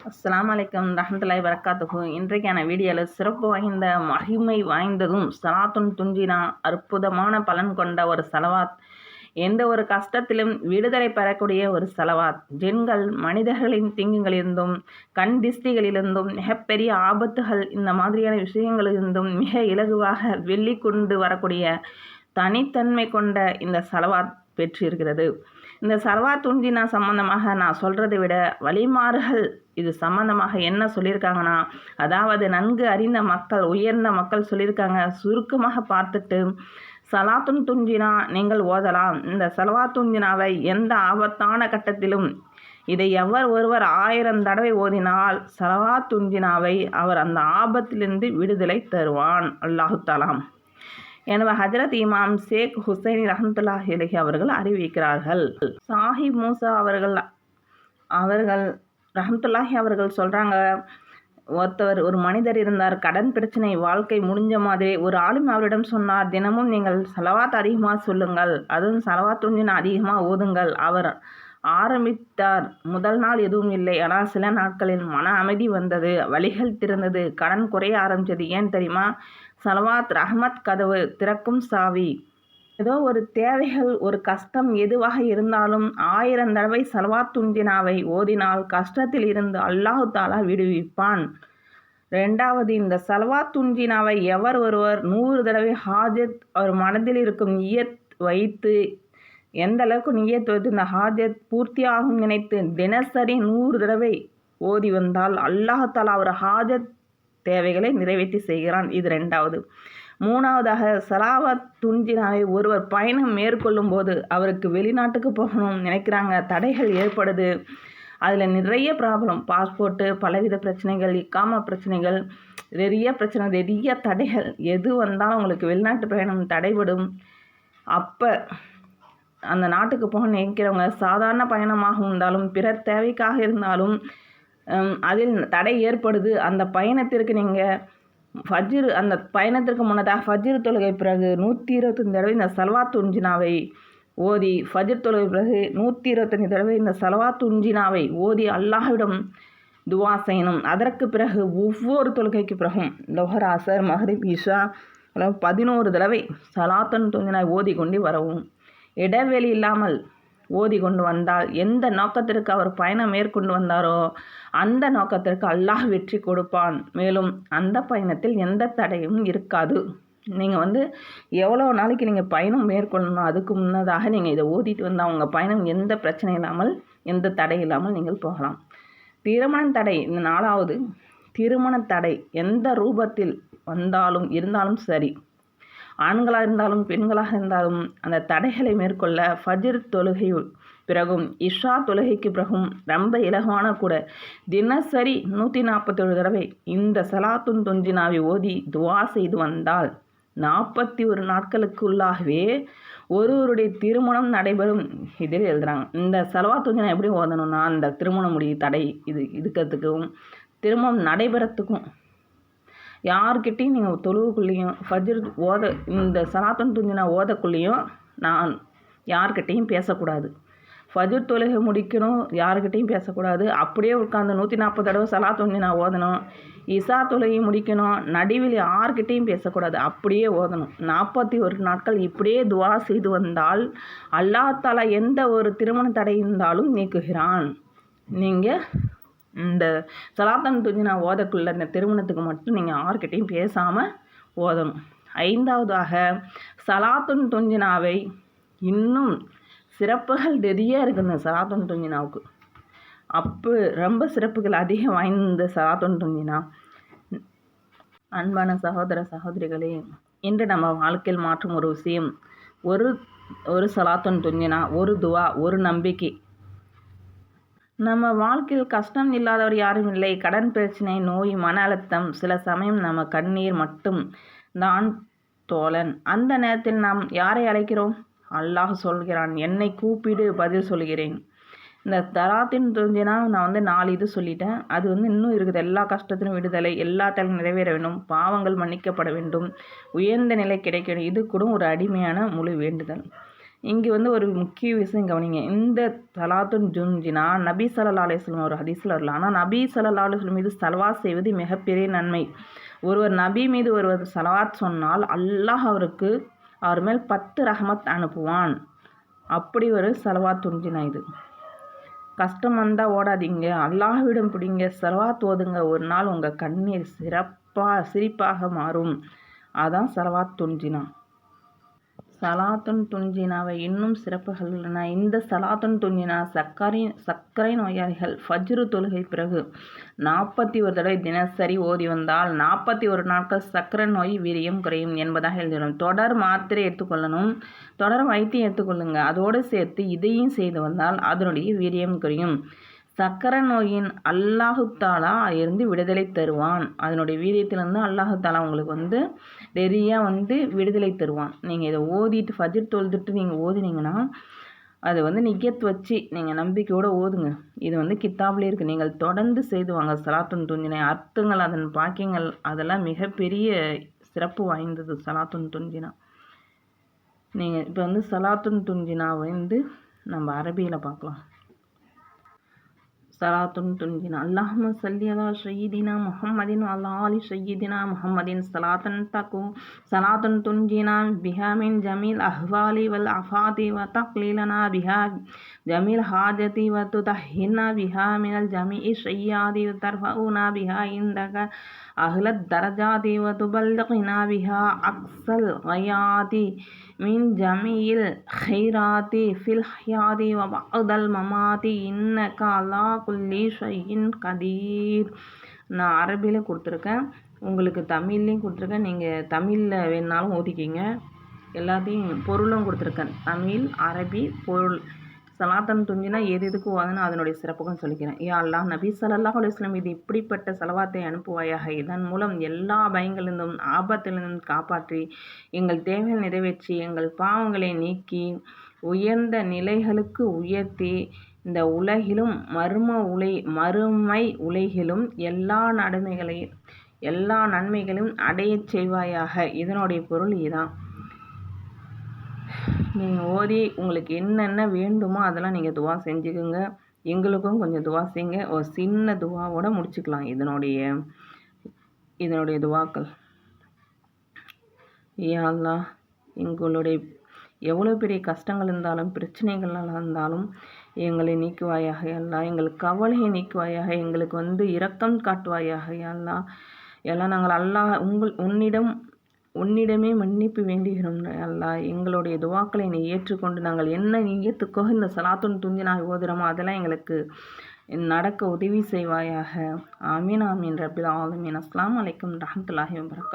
அஸ்ஸலாமு அலைக்கும் ரஹ்மத்துல்லாஹி வரகாத்துஹு. இன்றைக்கான வீடியோவில் சிறப்பு வாய்ந்த மகிமை வாய்ந்ததும் சலாத்துன் துஞ்சினா அற்புதமான பலன் கொண்ட ஒரு சலவாத். எந்த ஒரு கஷ்டத்திலும் விடுதலை பெறக்கூடிய ஒரு சலவாத். ஜின்கள் மனிதர்களின் தீங்குகளிலிருந்தும் கண் திஷ்டிகளிலிருந்தும் மிகப்பெரிய ஆபத்துகள் இந்த மாதிரியான விஷயங்களிலிருந்தும் மிக இலகுவாக வெள்ளி கொண்டு வரக்கூடிய தனித்தன்மை கொண்ட இந்த சலவாத் பெற்றிருக்கிறது. இந்த சலவாத் துஞ்சினா சம்பந்தமாக நான் சொல்கிறதை விட வழிமாறுகள் இது சம்பந்தமாக என்ன சொல்லியிருக்காங்கன்னா, அதாவது நன்கு அறிந்த மக்கள், உயர்ந்த மக்கள் சொல்லியிருக்காங்க. சுருக்கமாக பார்த்துட்டு சலாத்துன் துஞ்சினா நீங்கள் ஓதலாம். இந்த சலவாத் துஞ்சினாவை எந்த ஆபத்தான கட்டத்திலும் இதை ஒருவர் 1000 தடவை ஓதினால் சலவாத் துஞ்சினாவை அவர் அந்த ஆபத்திலிருந்து விடுதலை தருவான் அல்லாஹு தஆலாம். எனவே ஹஜ்ரத் இமாம் ஷேக் ஹுசைனி ரஹ்மத்துல்லாஹி அலைஹி அவர்கள் அறிவிக்கிறார்கள். சாஹிப் மூசா அவர்கள் ரஹ்மத்துல்லாஹி அவர்கள் சொல்கிறாங்க, ஒரு மனிதர் இருந்தார், கடன் பிரச்சனை, வாழ்க்கை முடிஞ்ச மாதிரி. ஒரு ஆளும் அவரிடம் சொன்னார், தினமும் நீங்கள் சலவாத் அதிகமாக சொல்லுங்கள், அதுவும் சலவாத் துஞ்சினா அதிகமாக ஓதுங்கள். அவர் ஆரம்பித்தார். முதல் நாள் எதுவும் இல்லை, ஆனால் சில நாட்களில் மன அமைதி வந்தது, வழிகள் திறந்தது, கடன் குறைய ஆரம்பித்தது. ஏன் தெரியுமா? சலவாத் ரஹ்மத் கதவு திறக்கும் சாவி. ஏதோ ஒரு தேவைகள், ஒரு கஷ்டம் எதுவாக இருந்தாலும் 1000 தடவை சலவாத் துஞ்சினாவை ஓதினால் கஷ்டத்தில் இருந்து அல்லாஹு தாலா விடுவிப்பான். 2வது, இந்த சலவாத் துஞ்சினாவை ஒருவர் 100 தடவை ஹாஜத் அவர் மனதில் இருக்கும் நியத் வைத்து, எந்த அளவுக்கு நியத் வைத்து இந்த ஹாஜத் பூர்த்தியாகும் நினைத்து தினசரி 100 தடவை ஓதி வந்தால் அல்லாஹு தாலா அவர் ஹாஜத் தேவைகளை நிறைவேற்றி செய்கிறான். இது 2வது. 3வதாக, சலாவத் துஞ்சினாவை ஒருவர் பயணம் மேற்கொள்ளும் போது அவருக்கு வெளிநாட்டுக்கு போகணும்னு நினைக்கிறாங்க, தடைகள் ஏற்படுது, அதில் நிறைய ப்ராப்ளம், பாஸ்போர்ட்டு, பலவித பிரச்சனைகள், இக்காம பிரச்சனைகள், நிறைய தடைகள் எது வந்தாலும் உங்களுக்கு வெளிநாட்டு பயணம் தடைபடும். அப்போ அந்த நாட்டுக்கு போக நினைக்கிறவங்க சாதாரண பயணமாக இருந்தாலும் பிறர் தேவைக்காக இருந்தாலும் அதில் தடை ஏற்படுது. அந்த பயணத்திற்கு நீங்கள் அந்த பயணத்திற்கு முன்னதாக ஃபஜ்ர் தொழுகை பிறகு 125 தடவை இந்த சலவாத் துஞ்சினாவை ஓதி, ஃபஜ்ர் தொழுகை பிறகு 125 தடவை இந்த சலவாத் துஞ்சினாவை ஓதி அல்லாஹ்விடம் துவா செய்யணும். அதற்கு பிறகு ஒவ்வொரு தொழுகைக்கு பிறகும் லொஹர், அசர், மஹ்ரிப், இஷா 11 தடவை சலாத்துன் துஞ்சினாவை ஓதி கொண்டு வரவும். இடைவெளி இல்லாமல் ஓதி கொண்டு வந்தால் எந்த நோக்கத்திற்கு அவர் பயணம் மேற்கொண்டு வந்தாரோ அந்த நோக்கத்திற்கு அல்லாஹ் வெற்றி கொடுப்பான். மேலும் அந்த பயணத்தில் எந்த தடையும் இருக்காது. நீங்கள் எவ்வளோ நாளைக்கு நீங்கள் பயணம் மேற்கொள்ளணும், அதுக்கு முன்னதாக நீங்கள் இதை ஓதிட்டு வந்தால் உங்கள் பயணம் எந்த பிரச்சனை இல்லாமல், எந்த தடை இல்லாமல் நீங்கள் போகலாம். திருமண தடை, இந்த 4வது, திருமண தடை எந்த ரூபத்தில் வந்தாலும் இருந்தாலும் சரி, ஆண்களாக இருந்தாலும் பெண்களாக இருந்தாலும் அந்த தடைகளை மேற்கொள்ள ஃபஜ்ர் தொழுகை பிறகும் இஷா தொழுகைக்கு பிறகும் ரொம்ப இலகுவான கூட தினசரி 147 தடவை இந்த சலாத்துன் துஞ்சினாவை ஓதி துவா செய்து வந்தால் 41 நாட்களுக்குள்ளாகவே ஒருவருடைய திருமணம் நடைபெறும். இதில் எழுதுகிறாங்க. இந்த சலவாத் துஞ்சினா எப்படி ஓதணும்னா, அந்த திருமணம் முடிய தடை இருக்கிறதுக்கும் திருமணம் நடைபெறத்துக்கும் யார்கிட்டையும் நீங்கள் தொழுவுக்குள்ளேயும் ஃபஜ்ர் இந்த சலாத்துன் துஞ்சினா ஓதக்குள்ளேயும் நான் யார்கிட்டையும் பேசக்கூடாது. ஃபஜ்ர் தொழுகை முடிக்கணும், யார்கிட்டையும் பேசக்கூடாது. அப்படியே உட்காந்து 140 தடவை சலாத்துன் துஞ்சினா ஓதணும். இஷா தொழுகை முடிக்கணும், நடுவில் யார்கிட்டையும் பேசக்கூடாது, அப்படியே ஓதணும். 41 நாட்கள் இப்படியே துவா செய்து வந்தால் அல்லாஹ் தஆலா எந்த ஒரு திருமண தடை இருந்தாலும் நீக்குகிறான். நீங்கள் இந்த சலாத்துன் துஞ்சினா ஓதக்குள்ள இந்த திருமணத்துக்கு மட்டும் நீங்கள் யார்கிட்டையும் பேசாமல் ஓதணும். 5வதாக, சலாத்துன் துஞ்சினாவை இன்னும் சிறப்புகள் நிறைய இருக்குது. இந்த சலாத்துன் துஞ்சினாவுக்கு ரொம்ப சிறப்புகள் அதிகம் வாய்ந்த சலாத்துன் துஞ்சினா. அன்பான சகோதர சகோதரிகளே, இன்று நம்ம வாழ்க்கையில் மாற்றும் ஒரு விஷயம், ஒரு சலாத்துன் துஞ்சினா, ஒரு துவா, ஒரு நம்பிக்கை. நம்ம வாழ்க்கையில் கஷ்டம் இல்லாதவர் யாரும் இல்லை. கடன் பிரச்சனை, நோய், மன அழுத்தம், சில சமயம் நம்ம கண்ணீர் மட்டும் தான் தோழன். அந்த நேரத்தில் நாம் யாரை அழைக்கிறோம்? அல்லாஹ் சொல்கிறான், என்னை கூப்பிடு, பதில் சொல்கிறேன். இந்த சலாத்துன் துஞ்சினா நான் 4 இது சொல்லிட்டேன். அது இன்னும் இருக்குது. எல்லா கஷ்டத்திலும் விடுதலை, எல்லாத்தையும் நிறைவேற வேண்டும், பாவங்கள் மன்னிக்கப்பட வேண்டும், உயர்ந்த நிலை கிடைக்க வேண்டும். இது கூட ஒரு அடிமையான முழு வேண்டுதல். இங்கே வந்து ஒரு முக்கிய விஷயம் கவனிங்க. இந்த சலாத்துன் துன்ஜினா நபி ஸல்லல்லாஹு அலைஹி வஸல்லம் ஒரு ஹதீஸில் வரல. ஆனால் நபி ஸல்லல்லாஹு அலைஹி வஸல்லம் மீது ஸலவாத் செய்வது மிகப்பெரிய நன்மை. ஒருவர் நபி மீது ஒருவர் ஸலவாத் சொன்னால் அல்லாஹ் அவர் மேல் 10 ரஹமத் அனுப்புவான். அப்படி ஒரு ஸலவாத் துன்ஜினா இது. கஷ்டம் வந்தால் ஓடாதீங்க, அல்லாஹ்விடம் பிடிங்க, ஸலவாத் ஓதுங்க. ஒரு நாள் உங்கள் கண்ணீர் சிரிப்பாக மாறும். அதான் ஸலவாத் துன்ஜினா. சலாத்துன் துன்ஜினாவை இன்னும் சிறப்புகள் உள்ளன. இந்த சலாத்துன் துன்ஜினா சர்க்கரை நோயாளிகள் ஃபஜ்ரு தொழுகை பிறகு 41 தடவை தினசரி ஓதி வந்தால் 41 நாட்கள் சர்க்கரை நோய் வீரியம் குறையும் என்பதாக எழுதிடும். தொடர் மாத்திரை எடுத்துக்கொள்ளணும், தொடர் வைத்தியம் எடுத்துக்கொள்ளுங்க. அதோடு சேர்த்து இதையும் செய்து வந்தால் அதனுடைய வீரியம் குறையும். சர்க்கரை நோயின் அல்லாஹு தாலா இருந்து விடுதலை தருவான். அதனுடைய வீரியத்திலிருந்து அல்லாஹு தாலா உங்களுக்கு நிறைய விடுதலை தருவான். நீங்கள் இதை ஓதிட்டு ஃபஜ்ர் தொழுதுட்டு நீங்கள் ஓதினீங்கன்னா அது நியத் வச்சு நீங்கள் நம்பிக்கையோடு ஓதுங்க. இது கித்தாப்லேயே இருக்குது. நீங்கள் தொடர்ந்து செய்து வாங்க. சலாத்துன் துன்ஜினா அர்த்தங்கள், அதன் பாக்கியங்கள் அதெல்லாம் மிகப்பெரிய சிறப்பு வாய்ந்தது. சலாத்துன் துன்ஜினா நீங்கள் இப்போ சலாத்துன் துன்ஜினா நம்ம அரபியில் பார்க்கலாம். சலாத்துன் துன்ஜினா அல்லாஹும்ம ஸல்லி அலா ஸய்யிதினா முஹம்மதின் வ அலா ஆலி ஸய்யிதினா முஹம்மதின் ஸலாத்துன் துன்ஜினா பிஹா மின் ஜமீல் அஹ்வாலி வல் அஃபாதி வ தக்லீலனா பிஹா ஜமீல் ஹாஜதி வ துதஹ்ஹிர்னா பிஹா மினல் ஜமீஇ ஸய்யாதி வ தர்ஃபஉனா பிஹா இந்தக அஹ்லத் தரஜாதி வ துபல்லிகுனா பிஹா அக்ஸல் கயாதி மின் ஜமீஇல் கைராத்தி ஃபில் ஹயாதி வ பஅதல் மமாதி இன்னக அலா குல்லி ஷைஇன் கதீர். நான் அரபியில் கொடுத்துருக்கேன், உங்களுக்கு தமிழ்லையும் கொடுத்துருக்கேன். நீங்கள் தமிழில் வேணுனாலும் ஓதிக்கிங்க. எல்லாத்தையும் பொருளும் கொடுத்துருக்கேன், தமிழ் அரபி பொருள். சலாத்துன் துன்ஜினா எதுக்கு ஓதுனா அதனுடைய சிறப்புகள் சொல்லிக்கிறேன். யா அல்லாஹ், நபி ஸல்லல்லாஹு அலைஹி வஸல்லம் இது இப்படிப்பட்ட ஸலவாத்தை அனுப்புவாயாக. இதன் மூலம் எல்லா பயங்களிலிருந்தும் ஆபத்திலிருந்தும் காப்பாற்றி எங்கள் தேவைகள் நிறைவேற்றி எங்கள் பாவங்களை நீக்கி உயர்ந்த நிலைகளுக்கு உயர்த்தி இந்த உலகிலும் மறுமை உலகிலும் எல்லா நன்மைகளையும் அடையச் செய்வாயாக. இதனுடைய பொருள் இதுதான். நீங்கள் ஓதி உங்களுக்கு என்னென்ன வேண்டுமோ அதெல்லாம் நீங்கள் துவா செஞ்சுக்குங்க. எங்களுக்கும் கொஞ்சம் துவா செய்யுங்க. ஒரு சின்ன துவாவோட முடிச்சுக்கலாம் இதனுடைய துவாக்கள். யா அல்லாஹ், எங்களுடைய எவ்வளோ பெரிய கஷ்டங்கள் இருந்தாலும் பிரச்சனைகளாக இருந்தாலும் எங்களை நீக்குவாயாக. அல்லாஹ், எங்களுக்கு கவலையை நீக்குவாயாக. எங்களுக்கு இரக்கம் காட்டுவாயாக. அல்லாஹ், எல்லாம் நாங்கள் உன்னிடமே மன்னிப்பு வேண்டுகிறோம். அல்லாஹ், எங்களுடைய துவாக்களை நீ ஏற்றுக்கொண்டு நாங்கள் என்ன நீயத்துக்கோ இந்த சலாத்துன் துன்ஜினா ஓதுறோமோ அதெல்லாம் எங்களுக்கு நடக்க உதவி செய்வாயாக. ஆமீன் ஆமீன் ரப்பில் ஆலமீன். அஸ்ஸலாமு அலைக்கும் ரஹ்மத்துல்லாஹி வ பரகாத்துஹு.